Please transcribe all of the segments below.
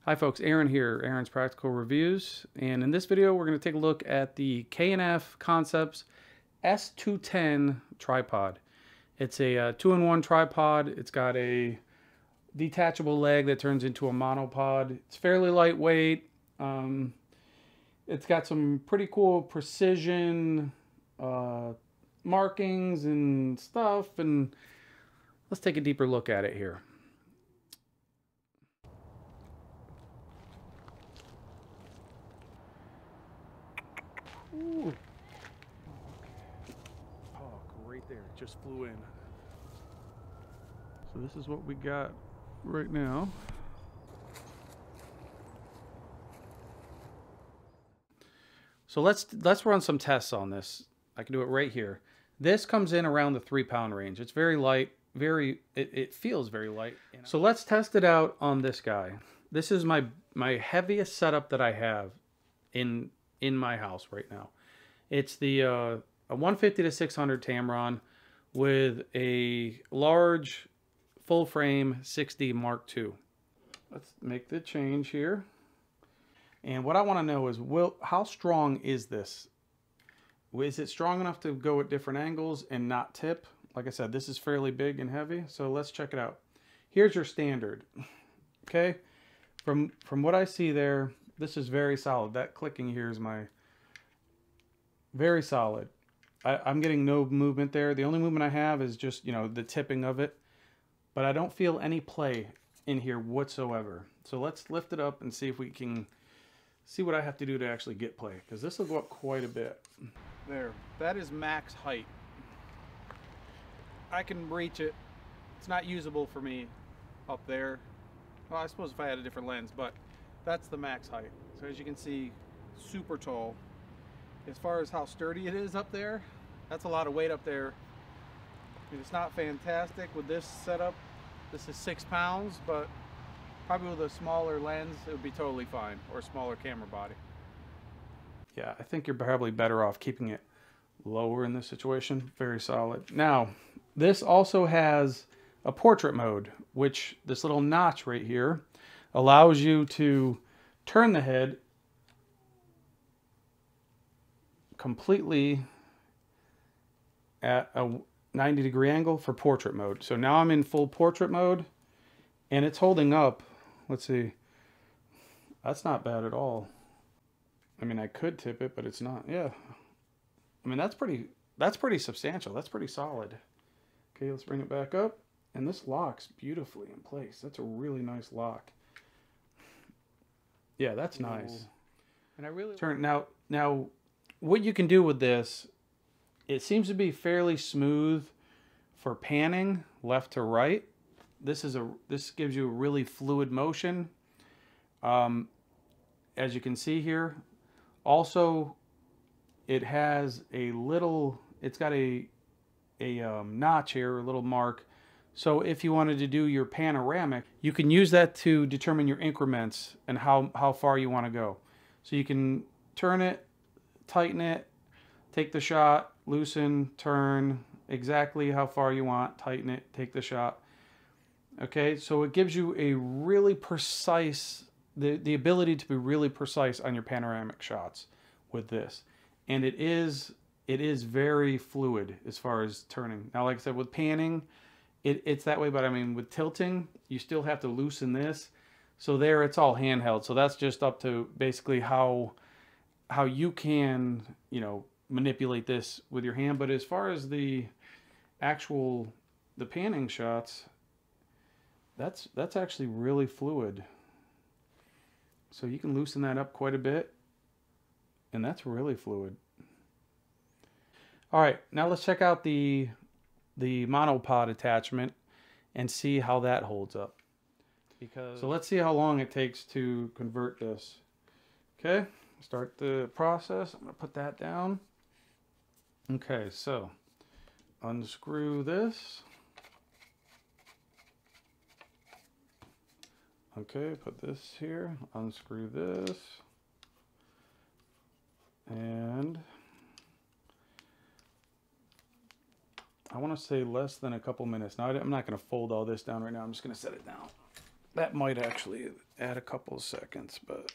Hi folks, Aaron here, Aaron's Practical Reviews, and in this video we're going to take a look at the K&F Concept S210 Tripod. It's a 2-in-1 tripod. It's got a detachable leg that turns into a monopod. It's fairly lightweight. It's got some pretty cool precision markings and stuff, and let's take a deeper look at it here. Ooh. Oh, right there. It just flew in. So this is what we got right now. So let's run some tests on this. I can do it right here. This comes in around the 3-pound range. It's very light, it feels very light. So let's test it out on this guy. This is my heaviest setup that I have in my house right now. It's the a 150 to 600 Tamron with a large full frame 6D Mark II. Let's make the change here. And what I want to know is, how strong is this? Is it strong enough to go at different angles and not tip? Like I said, this is fairly big and heavy, so let's check it out. Here's your standard. Okay, from what I see there, this is very solid. That clicking here is very solid. I'm getting no movement there. The only movement I have is just, you know, the tipping of it, but I don't feel any play in here whatsoever. So let's lift it up and see if we can see what I have to do to actually get play, because this will go up quite a bit. There, that is max height. I can reach it. It's not usable for me up there. Well, I suppose if I had a different lens, but that's the max height. So as you can see, super tall. As far as how sturdy it is up there, that's a lot of weight up there. It's not fantastic with this setup. This is 6 pounds, but probably with a smaller lens, it would be totally fine, or a smaller camera body. Yeah, I think you're probably better off keeping it lower in this situation. Very solid. Now, this also has a portrait mode, which this little notch right here allows you to turn the head completely at a 90-degree angle for portrait mode. So now I'm in full portrait mode and it's holding up. Let's see. That's not bad at all. I mean, I could tip it, but it's not. Yeah. I mean, that's pretty substantial. That's pretty solid. Okay, let's bring it back up. And this locks beautifully in place. That's a really nice lock. Yeah, that's nice. And I really turn now what you can do with this, it seems to be fairly smooth for panning left to right. This gives you a really fluid motion. As you can see here, also it has a little, it's got a notch here, a little mark. So if you wanted to do your panoramic, you can use that to determine your increments and how far you want to go. So you can turn it, tighten it, take the shot, loosen, turn, exactly how far you want, tighten it, take the shot. Okay, so it gives you a really precise, the ability to be really precise on your panoramic shots with this. And it is very fluid as far as turning. Now, like I said, with panning, it's that way, but I mean, with tilting, you still have to loosen this. So there, it's all handheld. So that's just up to basically how you can, you know, manipulate this with your hand. But as far as the panning shots, that's actually really fluid. So you can loosen that up quite a bit, and that's really fluid. All right, now let's check out the monopod attachment and see how that holds up. So let's see how long it takes to convert this. Okay, start the process. I'm gonna put that down. Okay, so unscrew this. Okay, put this here, unscrew this, and I want to say less than a couple minutes. Now, I'm not going to fold all this down right now. I'm just going to set it down. That might actually add a couple of seconds, but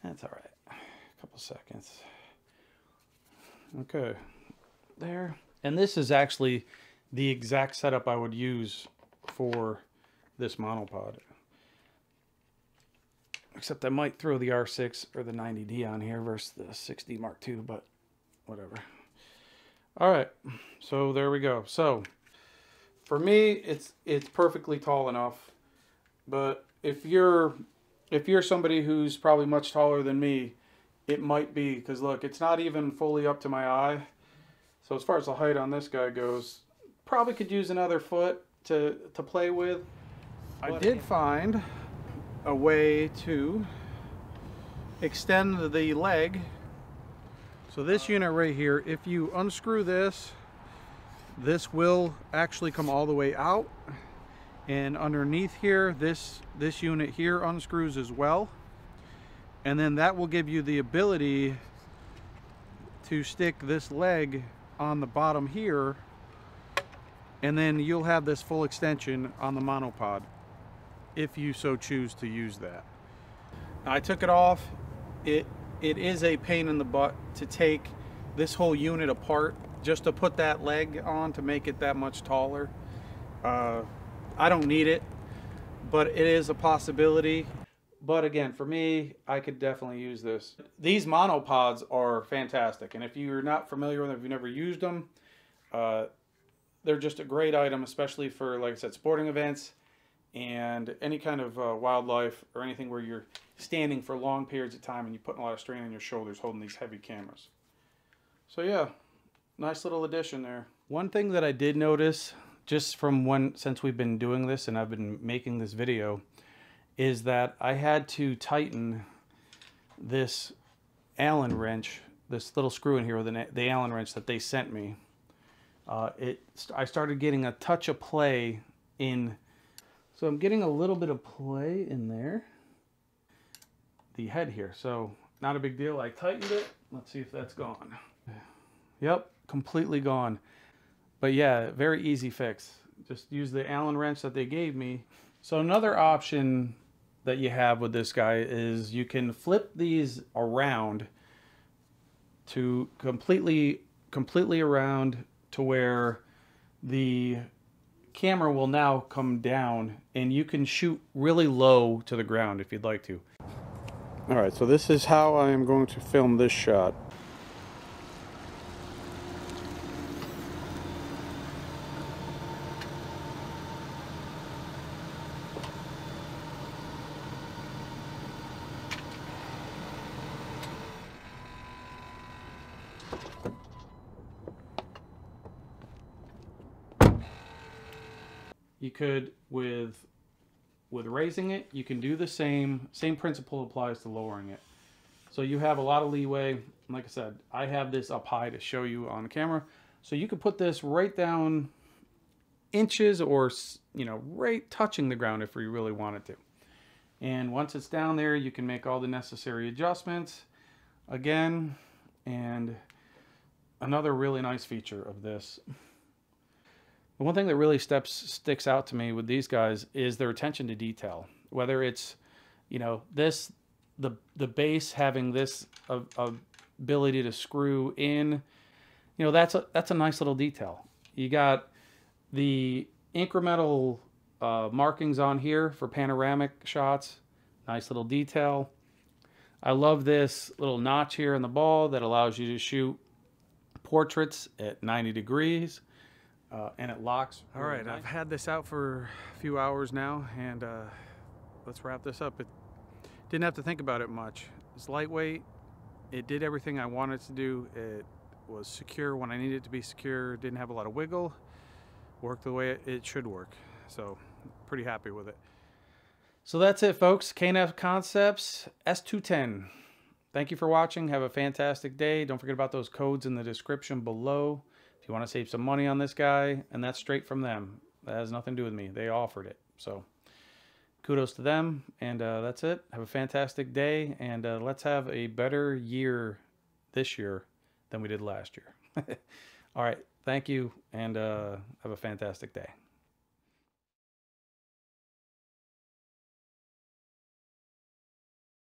that's all right. A couple seconds. Okay, there. And this is actually the exact setup I would use for this monopod. Except I might throw the R6 or the 90D on here versus the 6D Mark II, but whatever. All right, so there we go. So for me, it's perfectly tall enough. But if you're somebody who's probably much taller than me, it might be, because look, it's not even fully up to my eye. So as far as the height on this guy goes, probably could use another foot to play with. I did find a way to extend the leg. So this unit right here, if you unscrew this, this will actually come all the way out. And underneath here, this unit here unscrews as well. And then that will give you the ability to stick this leg on the bottom here, and then you'll have this full extension on the monopod if you so choose to use that. Now, I took it off. It is a pain in the butt to take this whole unit apart just to put that leg on to make it that much taller. I don't need it, but it is a possibility. But again, for me, I could definitely use this. These monopods are fantastic, and if you're not familiar with them, if you've never used them, they're just a great item, especially for, like I said, sporting events and any kind of wildlife or anything where you're standing for long periods of time and you're putting a lot of strain on your shoulders holding these heavy cameras. So yeah, nice little addition there. One thing that I did notice, just from since we've been doing this and I've been making this video, is that I had to tighten this Allen wrench, this little screw in here with the Allen wrench that they sent me. I started getting a touch of play in, so I'm getting a little bit of play in there, the head here. So not a big deal. I tightened it. Let's see if that's gone. Yep, completely gone. But yeah, very easy fix. Just use the Allen wrench that they gave me. So another option that you have with this guy is you can flip these around to completely around to where the camera will now come down and you can shoot really low to the ground if you'd like to. All right, so this is how I am going to film this shot. You could, with raising it, you can do the same principle applies to lowering it. So you have a lot of leeway. Like I said, I have this up high to show you on camera. So you could put this right down inches or, you know, right touching the ground if you really wanted to. And once it's down there, you can make all the necessary adjustments again. And another really nice feature of this, the one thing that really sticks out to me with these guys is their attention to detail. Whether it's, you know, the base having this ability to screw in, you know, that's a nice little detail. You got the incremental markings on here for panoramic shots, nice little detail. I love this little notch here in the ball that allows you to shoot portraits at 90 degrees. And it locks. All right, I've had this out for a few hours now, and let's wrap this up. It didn't have to think about it much. It's lightweight. It did everything I wanted to do. It was secure when I needed it to be secure. Didn't have a lot of wiggle. Worked the way it should work. So, pretty happy with it. So that's it, folks. K&F Concepts S210. Thank you for watching. Have a fantastic day. Don't forget about those codes in the description below. If you want to save some money on this guy, and that's straight from them. That has nothing to do with me. They offered it. So kudos to them. And that's it. Have a fantastic day. And let's have a better year this year than we did last year. All right. Thank you. And have a fantastic day.